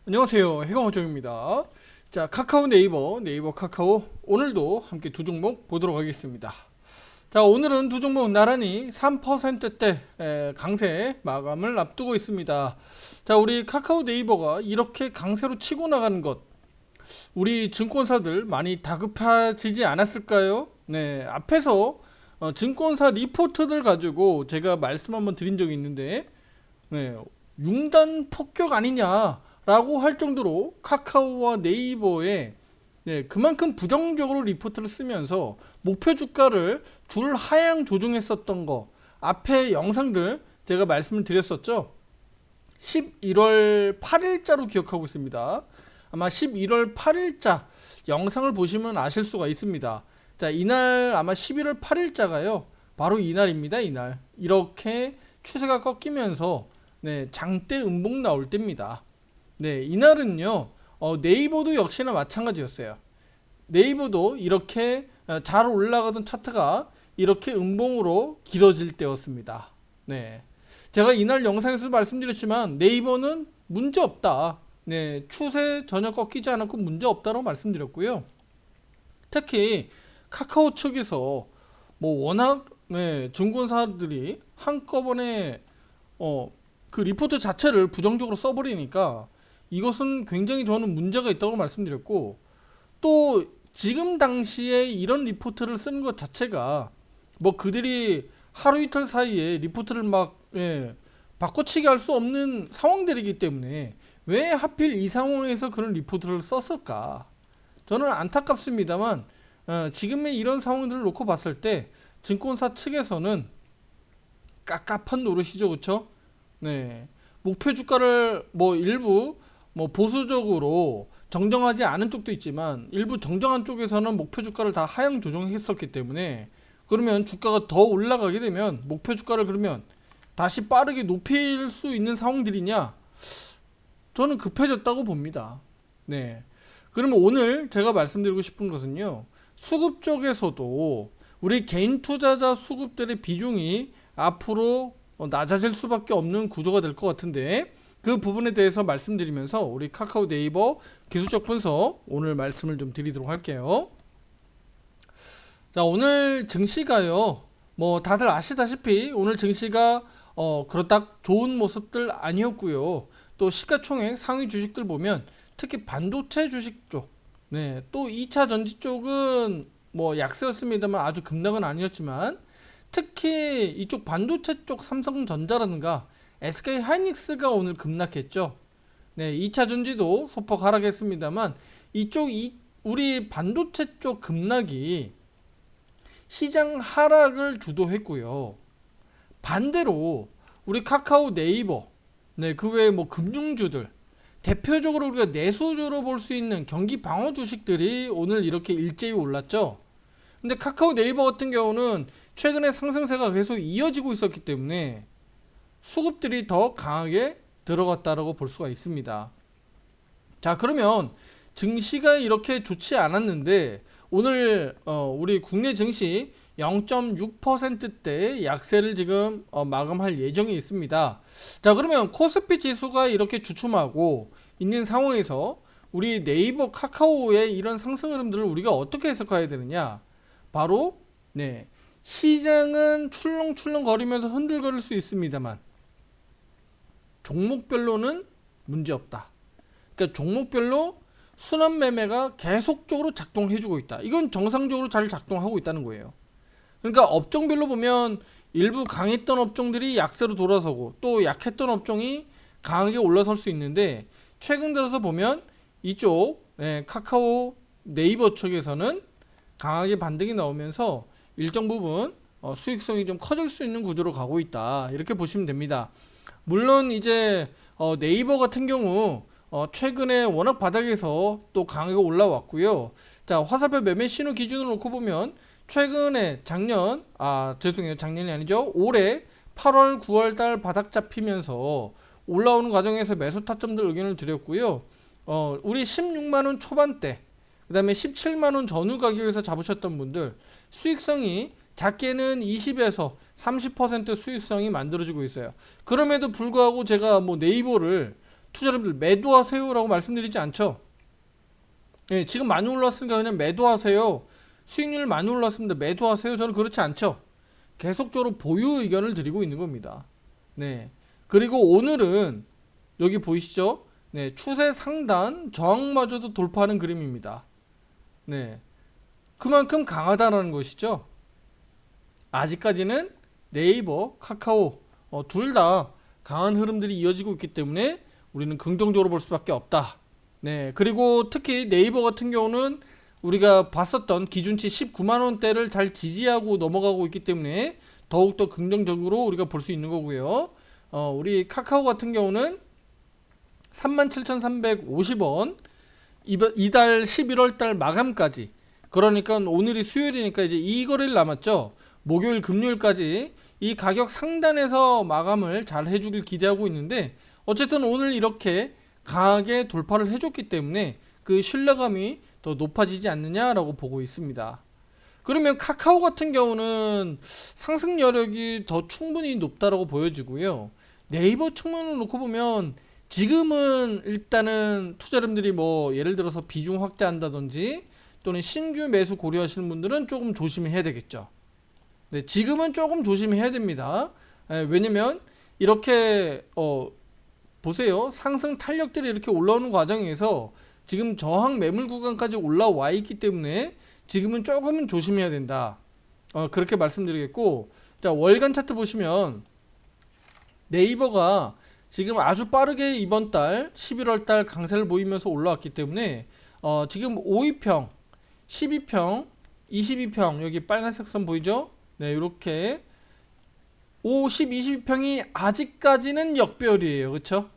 안녕하세요, 해강호정입니다. 자, 카카오 네이버 카카오 오늘도 함께 두 종목 보도록 하겠습니다. 자, 오늘은 두 종목 나란히 3%대 강세 마감을 앞두고 있습니다. 자, 우리 카카오 네이버가 이렇게 강세로 치고 나가는 것, 우리 증권사들 많이 다급해지지 않았을까요? 네, 앞에서 증권사 리포트들 가지고 제가 말씀 한번 드린 적이 있는데, 네, 융단 폭격 아니냐라고 할 정도로 카카오와 네이버에 그만큼 부정적으로 리포트를 쓰면서 목표 주가를 줄 하향 조정했었던 거, 앞에 영상들 제가 말씀을 드렸었죠. 11월 8일자로 기억하고 있습니다. 아마 11월 8일자 영상을 보시면 아실 수가 있습니다. 자, 이날 아마 11월 8일자가요. 바로 이날입니다. 이날. 이렇게 추세가 꺾이면서 장대 음봉 나올 때입니다. 이날은요. 네이버도 역시나 마찬가지였어요. 네이버도 이렇게 잘 올라가던 차트가 이렇게 음봉으로 길어질 때였습니다. 제가 이날 영상에서 말씀드렸지만 네이버는 문제 없다. 추세 전혀 꺾이지 않았고 문제 없다고 말씀드렸고요. 특히 카카오 측에서 뭐 워낙 증권사들이 한꺼번에 그 리포트 자체를 부정적으로 써버리니까 이것은 굉장히 저는 문제가 있다고 말씀드렸고, 또 지금 당시에 이런 리포트를 쓰는 것 자체가 뭐 그들이 하루 이틀 사이에 리포트를 막 바꿔치기 할 수 없는 상황들이기 때문에 왜 하필 이 상황에서 그런 리포트를 썼을까, 저는 안타깝습니다만 지금의 이런 상황들을 놓고 봤을 때 증권사 측에서는 깝깝한 노릇이죠. 그쵸? 목표 주가를 뭐 일부 뭐 보수적으로 정정하지 않은 쪽도 있지만 일부 정정한 쪽에서는 목표 주가를 다 하향 조정했었기 때문에, 그러면 주가가 더 올라가게 되면 목표 주가를 그러면 다시 빠르게 높일 수 있는 상황들이냐, 저는 급해졌다고 봅니다. 그러면 오늘 제가 말씀드리고 싶은 것은요, 수급 쪽에서도 우리 개인 투자자 수급들의 비중이 앞으로 낮아질 수밖에 없는 구조가 될 것 같은데, 그 부분에 대해서 말씀드리면서 우리 카카오 네이버 기술적 분석 오늘 말씀을 좀 드리도록 할게요. 자, 오늘 증시가요, 뭐 다들 아시다시피 오늘 증시가 그렇다 좋은 모습들 아니었고요. 또 시가총액 상위 주식들 보면 특히 반도체 주식 쪽, 또 2차 전지 쪽은 뭐 약세였습니다만 아주 급락은 아니었지만, 특히 이쪽 반도체 쪽 삼성전자라든가 SK 하이닉스가 오늘 급락했죠. 2차 전지도 소폭 하락했습니다만 이쪽 우리 반도체 쪽 급락이 시장 하락을 주도했고요. 반대로 우리 카카오 네이버, 그 외에 뭐 금융주들, 대표적으로 우리가 내수주로 볼 수 있는 경기 방어 주식들이 오늘 이렇게 일제히 올랐죠. 근데 카카오 네이버 같은 경우는 최근에 상승세가 계속 이어지고 있었기 때문에 수급들이 더 강하게 들어갔다라고 볼 수가 있습니다. 자, 그러면 증시가 이렇게 좋지 않았는데 오늘 우리 국내 증시 0.6%대 약세를 지금 마감할 예정이 있습니다. 자, 그러면 코스피 지수가 이렇게 주춤하고 있는 상황에서 우리 네이버 카카오의 이런 상승 흐름들을 우리가 어떻게 해석해야 되느냐, 바로 시장은 출렁출렁 거리면서 흔들거릴 수 있습니다만 종목별로는 문제없다. 그러니까 종목별로 순환 매매가 계속적으로 작동해주고 있다. 이건 정상적으로 잘 작동하고 있다는 거예요. 그러니까 업종별로 보면 일부 강했던 업종들이 약세로 돌아서고 또 약했던 업종이 강하게 올라설 수 있는데, 최근 들어서 보면 이쪽 카카오 네이버 쪽에서는 강하게 반등이 나오면서 일정 부분 수익성이 좀 커질 수 있는 구조로 가고 있다, 이렇게 보시면 됩니다. 물론 이제 네이버 같은 경우 최근에 워낙 바닥에서 또 강하게 올라왔고요. 자, 화살표 매매 신호 기준으로 놓고 보면 최근에 작년이 아니죠, 올해 8월 9월 달 바닥 잡히면서 올라오는 과정에서 매수 타점들 의견을 드렸고요. 우리 16만원 초반대, 그 다음에 17만원 전후 가격에서 잡으셨던 분들 수익성이 작게는 20에서 30% 수익성이 만들어지고 있어요. 그럼에도 불구하고 제가 뭐 네이버를 투자자분들 매도하세요라고 말씀드리지 않죠. 예, 지금 많이 올랐으니까 그냥 매도하세요. 수익률 많이 올랐습니다. 매도하세요. 저는 그렇지 않죠. 계속적으로 보유 의견을 드리고 있는 겁니다. 네. 그리고 오늘은 여기 보이시죠? 네, 추세 상단 저항마저도 돌파하는 그림입니다. 네. 그만큼 강하다라는 것이죠. 아직까지는 네이버, 카카오 둘 다 강한 흐름들이 이어지고 있기 때문에 우리는 긍정적으로 볼 수밖에 없다. 네. 그리고 특히 네이버 같은 경우는 우리가 봤었던 기준치 19만 원대를 잘 지지하고 넘어가고 있기 때문에 더욱더 긍정적으로 우리가 볼 수 있는 거고요. 우리 카카오 같은 경우는 37,350원 이달 11월달 마감까지, 그러니까 오늘이 수요일이니까 이제 2거래일 남았죠. 목요일 금요일까지 이 가격 상단에서 마감을 잘 해주길 기대하고 있는데, 어쨌든 오늘 이렇게 강하게 돌파를 해줬기 때문에 그 신뢰감이 더 높아지지 않느냐라고 보고 있습니다. 그러면 카카오 같은 경우는 상승 여력이 더 충분히 높다라고 보여지고요. 네이버 측면을 놓고 보면 지금은 일단은 투자자분들이 뭐 예를 들어서 비중 확대한다든지 또는 신규 매수 고려하시는 분들은 조금 조심해야 되겠죠. 네, 지금은 조금 조심해야 됩니다. 왜냐면 이렇게 보세요. 상승 탄력들이 이렇게 올라오는 과정에서 지금 저항 매물 구간까지 올라와 있기 때문에 지금은 조금은 조심해야 된다. 그렇게 말씀드리겠고, 자, 월간 차트 보시면 네이버가 지금 아주 빠르게 이번 달 11월 달 강세를 보이면서 올라왔기 때문에 지금 5위평, 12평, 22평 여기 빨간색 선 보이죠? 네, 이렇게 5, 10, 22평이 아직까지는 역배열이에요. 그렇죠?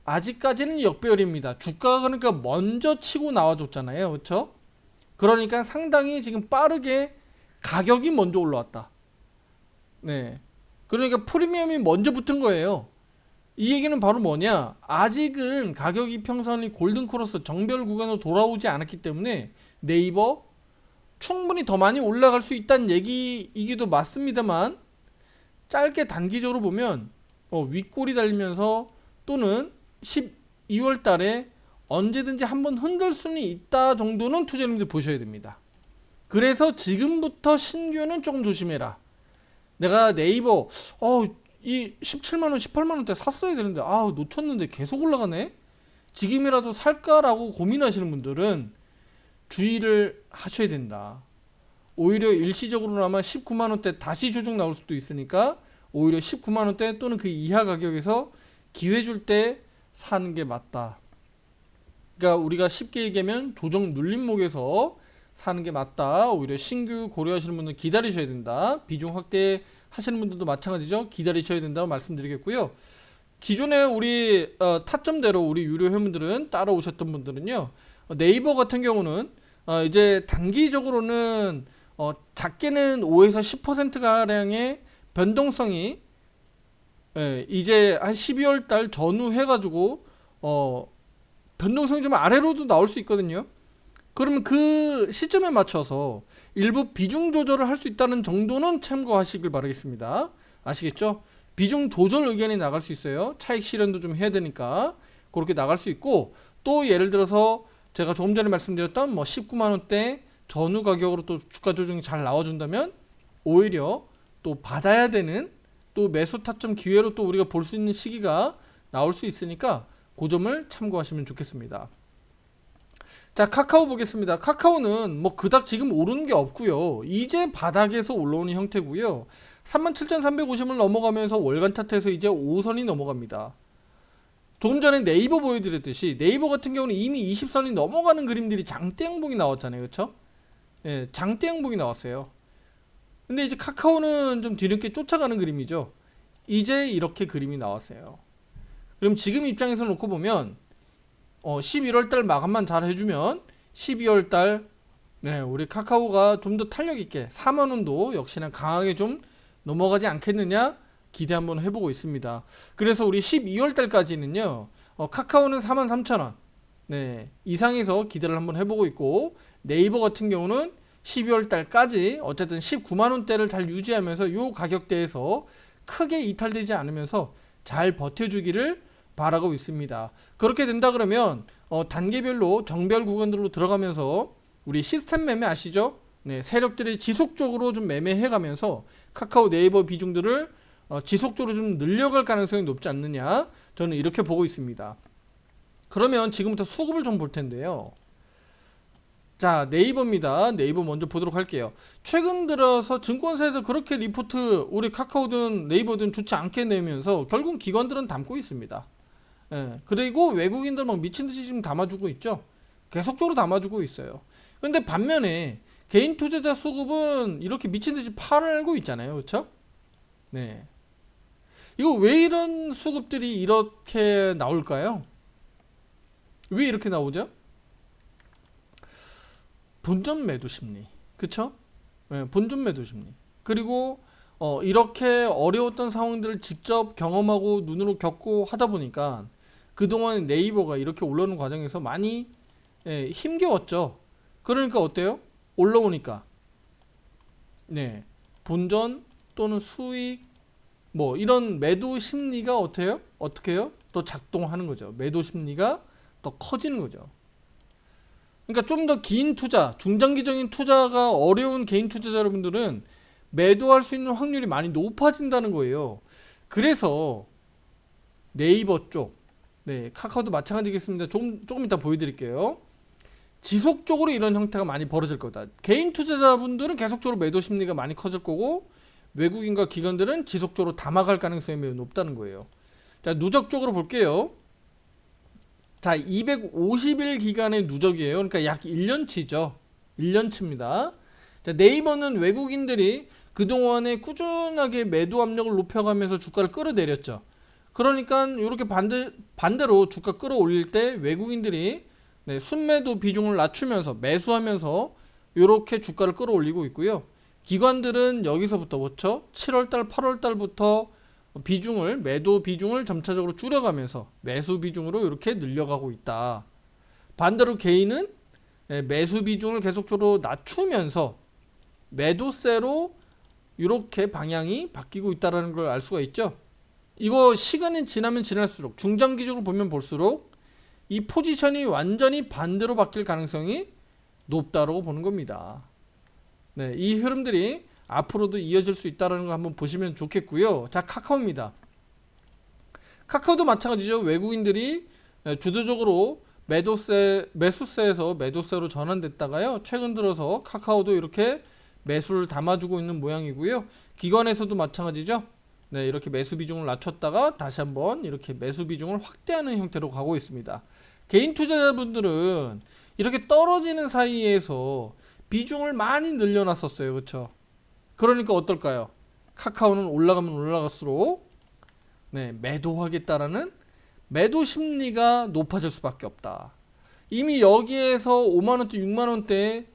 아직까지는 역배열입니다. 주가가 그러니까 먼저 치고 나와줬잖아요. 그렇죠? 그러니까 상당히 지금 빠르게 가격이 먼저 올라왔다. 네. 그러니까 프리미엄이 먼저 붙은 거예요. 이 얘기는 바로 뭐냐? 아직은 가격 이평선이 골든크로스 정배열 구간으로 돌아오지 않았기 때문에 네이버 충분히 더 많이 올라갈 수 있다는 얘기이기도 맞습니다만, 짧게 단기적으로 보면 윗골이 달리면서 또는 12월 달에 언제든지 한번 흔들 수는 있다 정도는 투자자님들 보셔야 됩니다. 그래서 지금부터 신규는 조금 조심해라. 내가 네이버 이 17만원 18만원대 샀어야 되는데 놓쳤는데 계속 올라가네. 지금이라도 살까라고 고민하시는 분들은 주의를 하셔야 된다. 오히려 일시적으로나마 19만원대 다시 조정 나올 수도 있으니까 오히려 19만원대 또는 그 이하 가격에서 기회 줄 때 사는 게 맞다. 그러니까 우리가 쉽게 얘기하면 조정 눌림목에서 사는 게 맞다. 오히려 신규 고려하시는 분들은 기다리셔야 된다. 비중 확대 하시는 분들도 마찬가지죠. 기다리셔야 된다고 말씀드리겠고요. 기존에 우리 타점대로 우리 유료 회원분들은 따라오셨던 분들은요, 네이버 같은 경우는 이제 단기적으로는 작게는 5에서 10% 가량의 변동성이 이제 한 12월 달 전후 해가지고 변동성이 좀 아래로도 나올 수 있거든요. 그러면 그 시점에 맞춰서 일부 비중 조절을 할 수 있다는 정도는 참고하시길 바라겠습니다. 아시겠죠? 비중 조절 의견이 나갈 수 있어요. 차익 실현도 좀 해야 되니까 그렇게 나갈 수 있고, 또 예를 들어서 제가 조금 전에 말씀드렸던 19만원대 전후 가격으로 또 주가 조정이 잘 나와준다면 오히려 또 받아야 되는 또 매수 타점 기회로 또 우리가 볼 수 있는 시기가 나올 수 있으니까 그 점을 참고하시면 좋겠습니다. 자, 카카오 보겠습니다. 카카오는 그닥 지금 오르는 게 없고요. 이제 바닥에서 올라오는 형태고요. 37,350을 넘어가면서 월간 차트에서 이제 5선이 넘어갑니다. 조금 전에 네이버 보여드렸듯이 네이버 같은 경우는 이미 20선이 넘어가는 그림들이 장대 양봉이 나왔잖아요. 그렇죠? 예, 장대 양봉이 나왔어요. 근데 이제 카카오는 좀 뒤늦게 쫓아가는 그림이죠. 이제 이렇게 그림이 나왔어요. 그럼 지금 입장에서 놓고 보면 11월달 마감만 잘 해주면 12월달 우리 카카오가 좀 더 탄력있게 4만원도 역시나 강하게 좀 넘어가지 않겠느냐 기대 한번 해보고 있습니다. 그래서 우리 12월달까지는요 카카오는 43,000원 이상에서 기대를 한번 해보고 있고, 네이버 같은 경우는 12월달까지 어쨌든 19만원대를 잘 유지하면서 이 가격대에서 크게 이탈되지 않으면서 잘 버텨주기를 바라고 있습니다. 그렇게 된다 그러면 단계별로 정별 구간들로 들어가면서 우리 시스템 매매 아시죠? 네, 세력들이 지속적으로 좀 매매해 가면서 카카오 네이버 비중들을 지속적으로 좀 늘려갈 가능성이 높지 않느냐, 저는 이렇게 보고 있습니다. 그러면 지금부터 수급을 좀 볼 텐데요. 자, 네이버입니다. 네이버 먼저 보도록 할게요. 최근 들어서 증권사에서 그렇게 리포트 우리 카카오든 네이버든 좋지 않게 내면서 결국 기관들은 담고 있습니다. 예, 그리고 외국인들 막 미친듯이 지금 담아주고 있죠. 계속적으로 담아주고 있어요. 근데 반면에 개인 투자자 수급은 이렇게 미친듯이 팔고 있잖아요. 그렇죠? 네. 이거 왜 이런 수급들이 이렇게 나올까요? 왜 이렇게 나오죠? 본전 매도 심리, 그쵸? 네, 본전 매도 심리. 그리고 이렇게 어려웠던 상황들을 직접 경험하고 눈으로 겪고 하다 보니까 그동안 네이버가 이렇게 올라오는 과정에서 많이 힘겨웠죠. 그러니까 어때요? 올라오니까 네, 본전 또는 수익 뭐 이런 매도 심리가 어떻게 해요? 또 작동하는 거죠. 매도 심리가 더 커지는 거죠. 그러니까 좀 더 긴 투자, 중장기적인 투자가 어려운 개인 투자자 여러분들은 매도할 수 있는 확률이 많이 높아진다는 거예요. 그래서 네이버 쪽, 네, 카카오도 마찬가지겠습니다. 조금 이따 보여드릴게요. 지속적으로 이런 형태가 많이 벌어질 거다. 개인 투자자분들은 계속적으로 매도 심리가 많이 커질 거고, 외국인과 기관들은 지속적으로 담아갈 가능성이 매우 높다는 거예요. 자, 누적적으로 볼게요. 자, 250일 기간의 누적이에요. 그러니까 약 1년치죠. 1년치입니다. 자, 네이버는 외국인들이 그동안에 꾸준하게 매도 압력을 높여가면서 주가를 끌어내렸죠. 그러니까 이렇게 반대로 주가 끌어올릴 때 외국인들이 순매도 비중을 낮추면서 매수하면서 이렇게 주가를 끌어올리고 있고요. 기관들은 여기서부터 그렇죠? 7월달, 8월달부터 매도 비중을 점차적으로 줄여가면서 매수 비중으로 이렇게 늘려가고 있다. 반대로 개인은 매수 비중을 계속적으로 낮추면서 매도세로 이렇게 방향이 바뀌고 있다는 걸 알 수가 있죠. 이거 시간이 지나면 지날수록 중장기적으로 보면 볼수록 이 포지션이 완전히 반대로 바뀔 가능성이 높다고 보는 겁니다. 네, 이 흐름들이 앞으로도 이어질 수 있다는 거 한번 보시면 좋겠고요. 자, 카카오입니다. 카카오도 마찬가지죠. 외국인들이 주도적으로 매수세에서 매도세로 전환됐다가요. 최근 들어서 카카오도 이렇게 매수를 담아주고 있는 모양이고요. 기관에서도 마찬가지죠. 네, 이렇게 매수 비중을 낮췄다가 다시 한번 이렇게 매수 비중을 확대하는 형태로 가고 있습니다. 개인 투자자분들은 이렇게 떨어지는 사이에서 비중을 많이 늘려놨었어요. 그렇죠? 그러니까 어떨까요? 카카오는 올라가면 올라갈수록 매도하겠다라는 매도 심리가 높아질 수밖에 없다. 이미 여기에서 5만원대 6만원대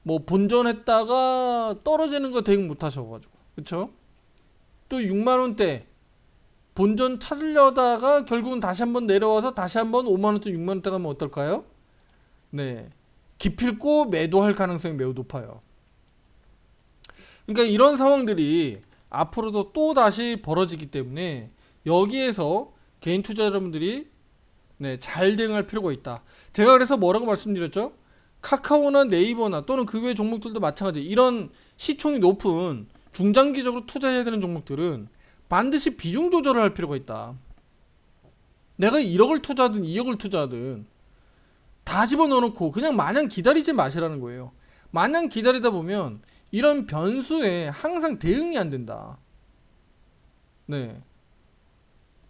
뭐 본전했다가 떨어지는 거 대응 못 하셔가지고, 그쵸? 또 6만원대 본전 찾으려다가 결국은 다시 한번 내려와서 다시 한번 5만원대 6만원대 가면 어떨까요? 네, 기필코 매도할 가능성이 매우 높아요. 그러니까 이런 상황들이 앞으로도 또 다시 벌어지기 때문에 여기에서 개인 투자 여러분들이 잘 대응할 필요가 있다. 제가 그래서 뭐라고 말씀드렸죠? 카카오나 네이버나 또는 그 외 종목들도 마찬가지. 이런 시총이 높은 중장기적으로 투자해야 되는 종목들은 반드시 비중 조절을 할 필요가 있다. 내가 1억을 투자하든 2억을 투자하든 다 집어넣어놓고 그냥 마냥 기다리지 마시라는 거예요. 마냥 기다리다 보면 이런 변수에 항상 대응이 안 된다. 네.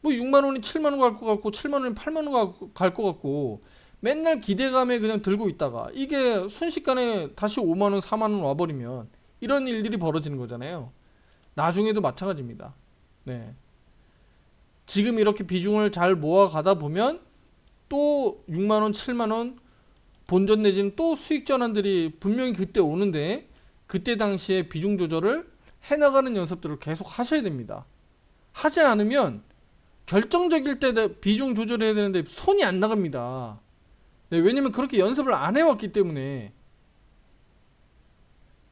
뭐 6만원이 7만원 갈 것 같고 7만원이 8만원 갈 것 같고 맨날 기대감에 그냥 들고 있다가 이게 순식간에 다시 5만원 4만원 와버리면 이런 일들이 벌어지는 거잖아요. 나중에도 마찬가지입니다. 네. 지금 이렇게 비중을 잘 모아가다 보면 또 6만원 7만원 본전 내지는 또 수익 전환들이 분명히 그때 오는데 그때 당시에 비중 조절을 해나가는 연습들을 계속 하셔야 됩니다. 하지 않으면 결정적일 때 비중 조절해야 되는데 손이 안 나갑니다. 네, 왜냐면 그렇게 연습을 안 해왔기 때문에.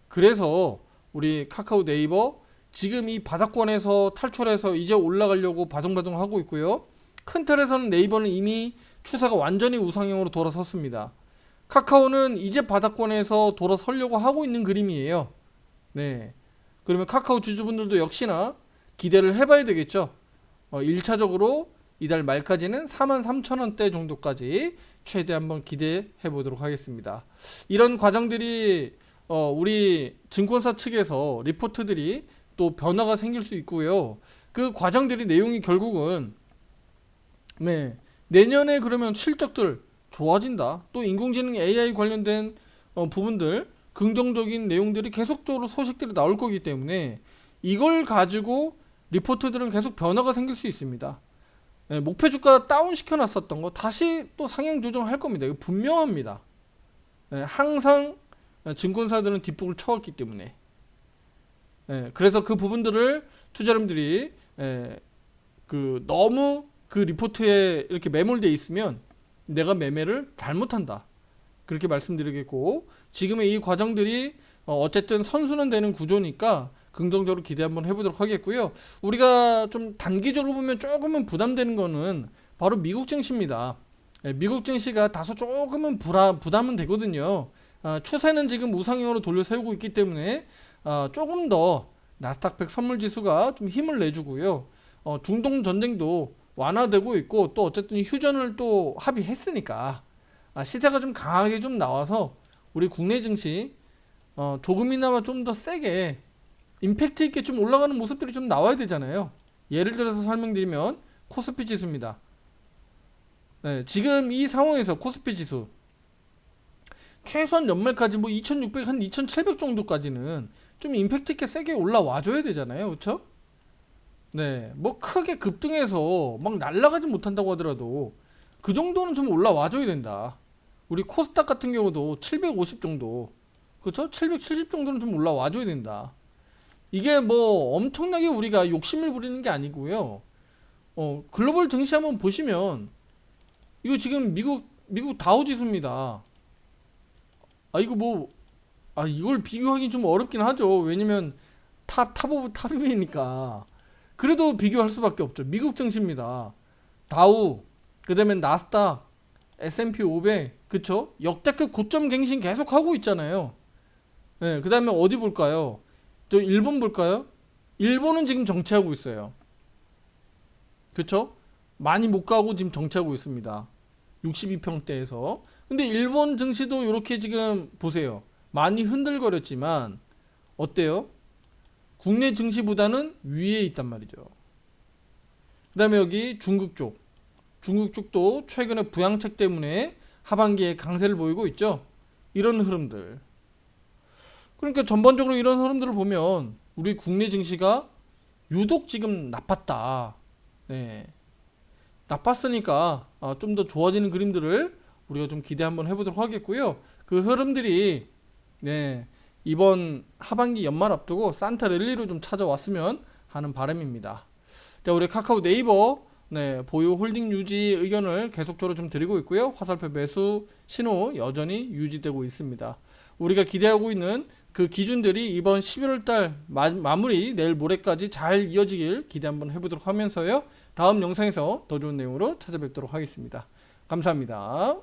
그래서 우리 카카오 네이버 지금 이 바닥권에서 탈출해서 이제 올라가려고 바둥바둥 하고 있고요. 큰 틀에서는 네이버는 이미 추세가 완전히 우상향으로 돌아섰습니다. 카카오는 이제 바닥권에서 돌아서려고 하고 있는 그림이에요. 네. 그러면 카카오 주주분들도 역시나 기대를 해봐야 되겠죠. 1차적으로 이달 말까지는 43,000원대 정도까지 최대 한번 기대해 보도록 하겠습니다. 이런 과정들이 우리 증권사 측에서 리포트들이 또 변화가 생길 수 있고요. 그 과정들이 내용이 결국은 네, 내년에 그러면 실적들 좋아진다. 또 인공지능 AI 관련된 부분들 긍정적인 내용들이 계속적으로 소식들이 나올 거기 때문에 이걸 가지고 리포트들은 계속 변화가 생길 수 있습니다. 네, 목표 주가 다운 시켜놨었던 거 다시 또 상향 조정할 겁니다. 이거 분명합니다. 네, 항상 증권사들은 뒷북을 쳐왔기 때문에 그래서 그 부분들을 투자자분들이 너무 그 리포트에 이렇게 매몰되어 있으면 내가 매매를 잘못한다. 그렇게 말씀드리겠고 지금의 이 과정들이 어쨌든 선순환되는 구조니까 긍정적으로 기대 한번 해보도록 하겠고요. 우리가 좀 단기적으로 보면 조금은 부담되는 거는 바로 미국 증시입니다. 미국 증시가 다소 조금은 부담은 되거든요. 추세는 지금 우상향으로 돌려 세우고 있기 때문에 조금 더 나스닥 100 선물지수가 좀 힘을 내주고요. 중동 전쟁도 완화되고 있고 또 어쨌든 휴전을 또 합의했으니까 시세가 좀 강하게 좀 나와서 우리 국내 증시 조금이나마 좀 더 세게 임팩트 있게 좀 올라가는 모습들이 좀 나와야 되잖아요. 예를 들어서 설명드리면 코스피 지수입니다. 네, 지금 이 상황에서 코스피 지수 최소한 연말까지 뭐 2600, 한 2700 정도까지는 좀 임팩트 있게 세게 올라와 줘야 되잖아요. 그렇죠? 네, 뭐 크게 급등해서 막 날아가지 못한다고 하더라도 그 정도는 좀 올라와 줘야 된다. 우리 코스닥 같은 경우도 750 정도, 그렇죠? 770 정도는 좀 올라와 줘야 된다. 이게 뭐 엄청나게 우리가 욕심을 부리는 게 아니고요. 글로벌 증시 한번 보시면 이거 지금 미국 다우 지수입니다. 이걸 비교하기 좀 어렵긴 하죠. 왜냐면 탑 오브 탑이니까. 그래도 비교할 수밖에 없죠. 미국 증시입니다. 다우, 그 다음에 나스닥, S&P 500, 그쵸? 역대급 고점 갱신 계속 하고 있잖아요. 네, 그 다음에 어디 볼까요? 저 일본 볼까요? 일본은 지금 정체하고 있어요. 그쵸? 많이 못 가고 지금 정체하고 있습니다. 62평대에서. 근데 일본 증시도 이렇게 지금 보세요. 많이 흔들거렸지만 어때요? 국내 증시보다는 위에 있단 말이죠. 그 다음에 여기 중국 쪽. 중국 쪽도 최근에 부양책 때문에 하반기에 강세를 보이고 있죠. 이런 흐름들. 그러니까 전반적으로 이런 흐름들을 보면 우리 국내 증시가 유독 지금 나빴다. 네. 나빴으니까 좀 더 좋아지는 그림들을 우리가 좀 기대 한번 해보도록 하겠고요. 그 흐름들이 이번 하반기 연말 앞두고 산타 랠리로 좀 찾아왔으면 하는 바람입니다. 자, 우리 카카오 네이버 보유 홀딩 유지 의견을 계속적으로 좀 드리고 있고요. 화살표 매수 신호 여전히 유지되고 있습니다. 우리가 기대하고 있는 그 기준들이 이번 11월달 마무리 내일 모레까지 잘 이어지길 기대 한번 해보도록 하면서요. 다음 영상에서 더 좋은 내용으로 찾아뵙도록 하겠습니다. 감사합니다.